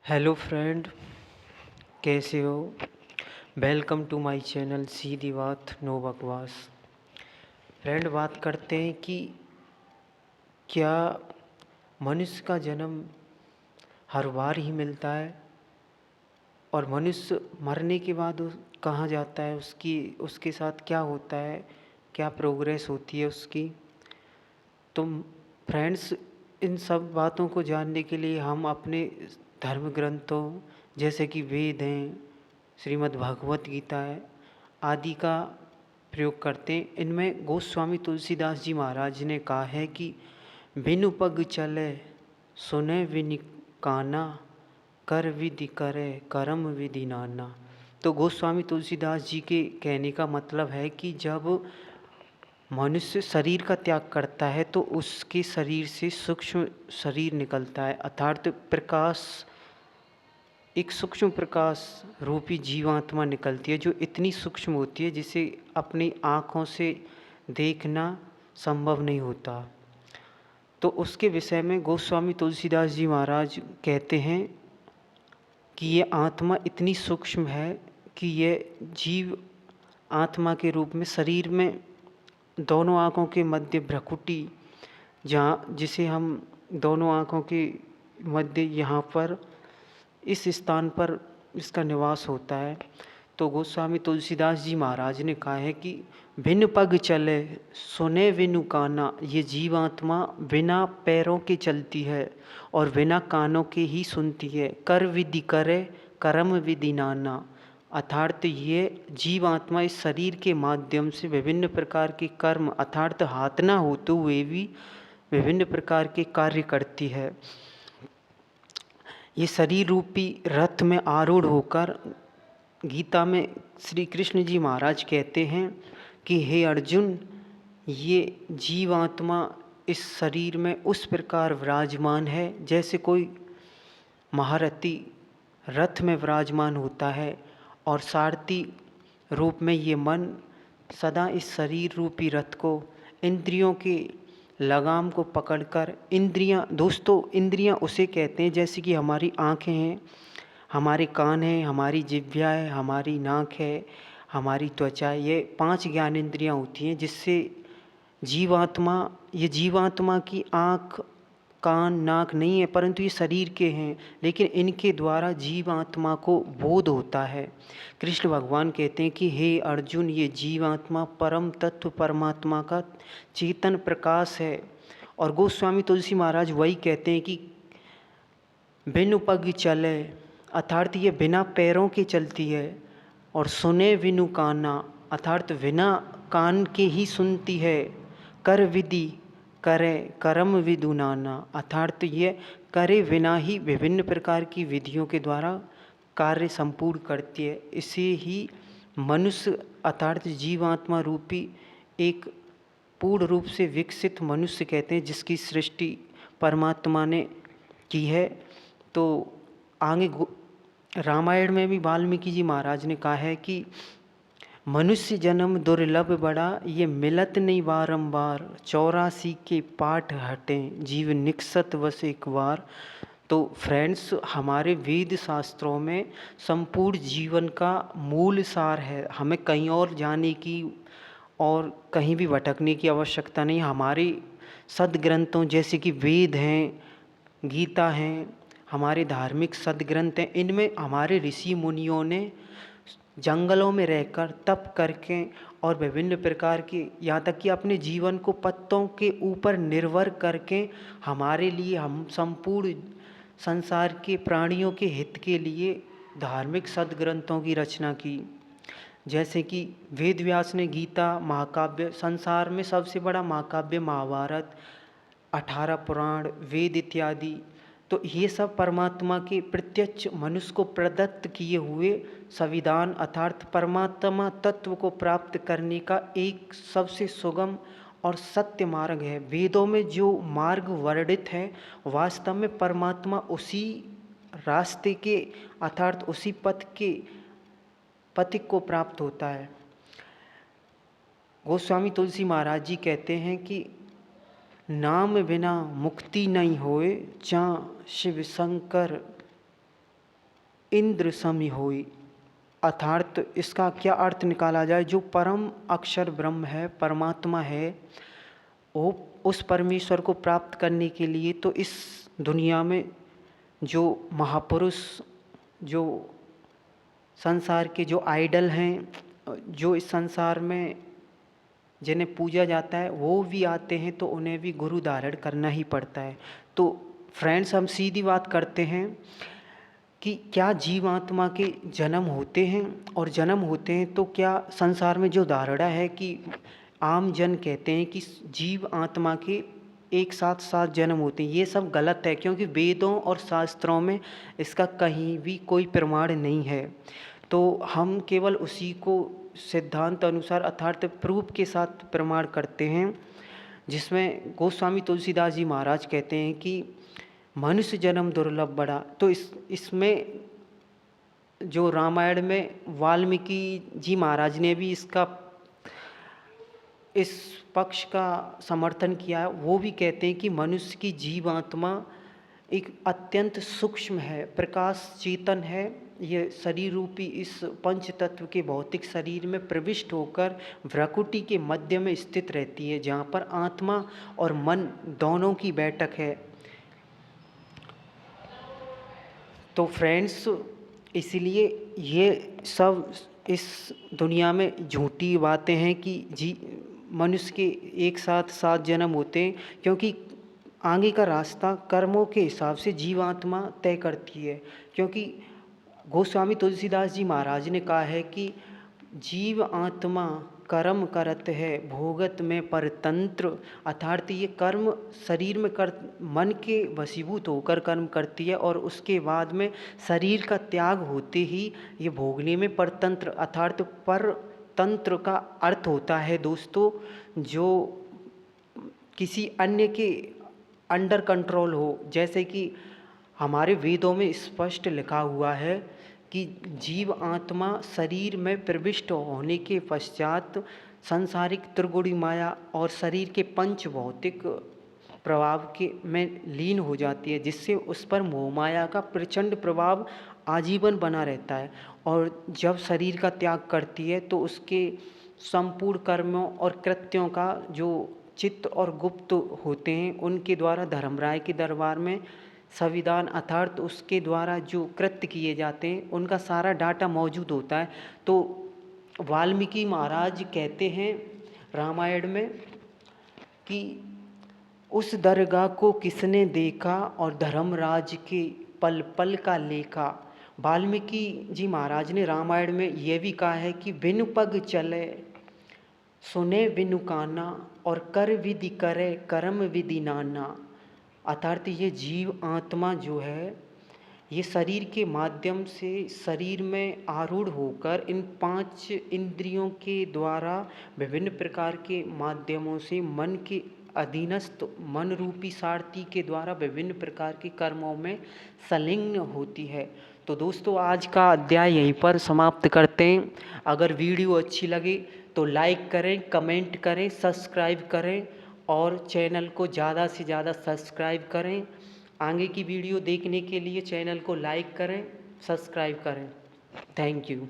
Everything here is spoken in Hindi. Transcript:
हेलो फ्रेंड, कैसे हो? वेलकम टू माय चैनल सीधी बात नो बकवास। फ्रेंड, बात करते हैं कि क्या मनुष्य का जन्म हर बार ही मिलता है और मनुष्य मरने के बाद कहाँ जाता है, उसके साथ क्या होता है, क्या प्रोग्रेस होती है उसकी। तो फ्रेंड्स, इन सब बातों को जानने के लिए हम अपने धर्म ग्रंथों जैसे कि वेद हैं, श्रीमद् भागवत गीता है आदि का प्रयोग करते हैं। इनमें गोस्वामी तुलसीदास जी महाराज ने कहा है कि बिनु पग चले सुने विनि काना, कर विधि करे करम विधि नाना। तो गोस्वामी तुलसीदास जी के कहने का मतलब है कि जब मनुष्य शरीर का त्याग करता है तो उसके शरीर से सूक्ष्म शरीर निकलता है, अर्थात प्रकाश, एक सूक्ष्म प्रकाश रूपी जीवात्मा निकलती है जो इतनी सूक्ष्म होती है जिसे अपनी आँखों से देखना संभव नहीं होता। तो उसके विषय में गोस्वामी तुलसीदास जी महाराज कहते हैं कि ये आत्मा इतनी सूक्ष्म है कि ये जीव आत्मा के रूप में शरीर में दोनों आँखों के मध्य भ्रकुटी, जहाँ जिसे हम दोनों आँखों के मध्य यहाँ पर इस स्थान पर इसका निवास होता है। तो गोस्वामी तुलसीदास जी महाराज ने कहा है कि बिन पग चले सुने विनु काना, ये जीवात्मा बिना पैरों के चलती है और बिना कानों के ही सुनती है। कर विधि करे कर्म विधि नाना, अर्थात ये जीवात्मा इस शरीर के माध्यम से विभिन्न प्रकार के कर्म, अर्थात हाथ ना होते हुए भी विभिन्न प्रकार के कार्य करती है। ये शरीर रूपी रथ में आरूढ़ होकर, गीता में श्री कृष्ण जी महाराज कहते हैं कि हे अर्जुन, ये जीवात्मा इस शरीर में उस प्रकार विराजमान है जैसे कोई महारथी रथ में विराजमान होता है और सारथी रूप में ये मन सदा इस शरीर रूपी रथ को, इंद्रियों के लगाम को पकड़कर, इंद्रियां उसे कहते हैं जैसे कि हमारी आँखें हैं, हमारे कान हैं, हमारी जिह्वा है, हमारी नाक है, हमारी त्वचा, ये 5 ज्ञान इंद्रियां होती हैं जिससे ये जीवात्मा की आँख, कान, नाक नहीं है परंतु ये शरीर के हैं, लेकिन इनके द्वारा जीवात्मा को बोध होता है। कृष्ण भगवान कहते हैं कि हे अर्जुन, ये जीवात्मा परम तत्व परमात्मा का चेतन प्रकाश है। और गोस्वामी तुलसी महाराज वही कहते हैं कि बिनु पग चले, अर्थात ये बिना पैरों के चलती है, और सुने विनु काना, अर्थात बिना कान के ही सुनती है। कर विधि करे कर्म विदु नाना, अर्थात ये करे बिना ही विभिन्न प्रकार की विधियों के द्वारा कार्य संपूर्ण करती है। इसे ही मनुष्य अर्थात जीवात्मा रूपी एक पूर्ण रूप से विकसित मनुष्य कहते हैं जिसकी सृष्टि परमात्मा ने की है। तो आगे रामायण में भी वाल्मीकि जी महाराज ने कहा है कि मनुष्य जन्म दुर्लभ बड़ा, ये मिलत नहीं बारंबार, 84 के पाठ हटें जीव निकसत बस एक बार। तो फ्रेंड्स, हमारे वेद शास्त्रों में संपूर्ण जीवन का मूल सार है। हमें कहीं और जाने की और कहीं भी भटकने की आवश्यकता नहीं। हमारे सदग्रंथों जैसे कि वेद हैं, गीता हैं, हमारे धार्मिक सदग्रंथ हैं, इनमें हमारे ऋषि मुनियों ने जंगलों में रहकर तप करके और विभिन्न प्रकार के, यहाँ तक कि अपने जीवन को पत्तों के ऊपर निर्भर करके हमारे लिए, हम संपूर्ण संसार के प्राणियों के हित के लिए धार्मिक सदग्रंथों की रचना की। जैसे कि वेद व्यास ने गीता महाकाव्य, संसार में सबसे बड़ा महाकाव्य महाभारत, 18 पुराण, वेद इत्यादि, तो ये सब परमात्मा के प्रत्यक्ष मनुष्य को प्रदत्त किए हुए संविधान, अर्थात परमात्मा तत्व को प्राप्त करने का एक सबसे सुगम और सत्य मार्ग है। वेदों में जो मार्ग वर्णित है वास्तव में परमात्मा उसी रास्ते के, अर्थात उसी पथिक को प्राप्त होता है। गोस्वामी तुलसी महाराज जी कहते हैं कि नाम बिना मुक्ति नहीं होए, चा शिव शंकर इंद्र समी होई। अर्थात इसका क्या अर्थ निकाला जाए, जो परम अक्षर ब्रह्म है, परमात्मा है, वो उस परमेश्वर को प्राप्त करने के लिए तो इस दुनिया में जो महापुरुष, जो संसार के जो आइडल हैं, जो इस संसार में जिन्हें पूजा जाता है, वो भी आते हैं, तो उन्हें भी गुरु धारण करना ही पड़ता है। तो फ्रेंड्स, हम सीधी बात करते हैं कि क्या जीवात्मा के जन्म होते हैं, और जन्म होते हैं तो क्या संसार में जो धारणा है कि आम जन कहते हैं कि जीव आत्मा के एक साथ साथ जन्म होते हैं, ये सब गलत है, क्योंकि वेदों और शास्त्रों में इसका कहीं भी कोई प्रमाण नहीं है। तो हम केवल उसी को सिद्धांत अनुसार अर्थात प्रूफ के साथ प्रमाण करते हैं, जिसमें गोस्वामी तुलसीदास जी महाराज कहते हैं कि मनुष्य जन्म दुर्लभ बड़ा। तो इसमें जो रामायण में वाल्मीकि जी महाराज ने भी इस पक्ष का समर्थन किया है। वो भी कहते हैं कि मनुष्य की जीवात्मा एक अत्यंत सूक्ष्म है, प्रकाश चेतन है। ये शरीर रूपी इस पंच तत्व के भौतिक शरीर में प्रविष्ट होकर भ्रकुटी के मध्य में स्थित रहती है, जहाँ पर आत्मा और मन दोनों की बैठक है। तो फ्रेंड्स, इसलिए ये सब इस दुनिया में झूठी बातें हैं कि मनुष्य के एक साथ 7 जन्म होते हैं, क्योंकि आगे का रास्ता कर्मों के हिसाब से जीवात्मा तय करती है। क्योंकि गोस्वामी तुलसीदास जी महाराज ने कहा है कि जीव आत्मा कर्म करत है, भोगत में परतंत्र। अर्थात ये कर्म शरीर में मन के वशीभूत होकर कर्म करती है, और उसके बाद में शरीर का त्याग होते ही ये भोगने में परतंत्र। अर्थात परतंत्र का अर्थ होता है दोस्तों, जो किसी अन्य के अंडर कंट्रोल हो। जैसे कि हमारे वेदों में स्पष्ट लिखा हुआ है कि जीव आत्मा शरीर में प्रविष्ट होने के पश्चात सांसारिक त्रिगुणी माया और शरीर के पंच भौतिक प्रभाव के में लीन हो जाती है, जिससे उस पर मोह माया का प्रचंड प्रभाव आजीवन बना रहता है। और जब शरीर का त्याग करती है तो उसके संपूर्ण कर्मों और कृत्यों का जो चित्त और गुप्त होते हैं, उनके द्वारा धर्मराय के दरबार में संविधान अर्थात उसके द्वारा जो कृत्य किए जाते हैं, उनका सारा डाटा मौजूद होता है। तो वाल्मीकि महाराज कहते हैं रामायण में कि उस दरगाह को किसने देखा और धर्मराज के पल पल का लेखा। वाल्मीकि जी महाराज ने रामायण में यह भी कहा है कि बिनु पग चले सुने बिनु काना, और कर विधि करे कर्म विधि नाना। अर्थात ये जीव आत्मा जो है, ये शरीर के माध्यम से शरीर में आरूढ़ होकर इन 5 इंद्रियों के द्वारा विभिन्न प्रकार के माध्यमों से मन के अधीनस्थ मन रूपी सारथी के द्वारा विभिन्न प्रकार के कर्मों में संलग्न होती है। तो दोस्तों, आज का अध्याय यहीं पर समाप्त करते हैं। अगर वीडियो अच्छी लगे तो लाइक करें, कमेंट करें, सब्सक्राइब करें, और चैनल को ज़्यादा से ज़्यादा सब्सक्राइब करें। आगे की वीडियो देखने के लिए चैनल को लाइक करें, सब्सक्राइब करें। Thank you.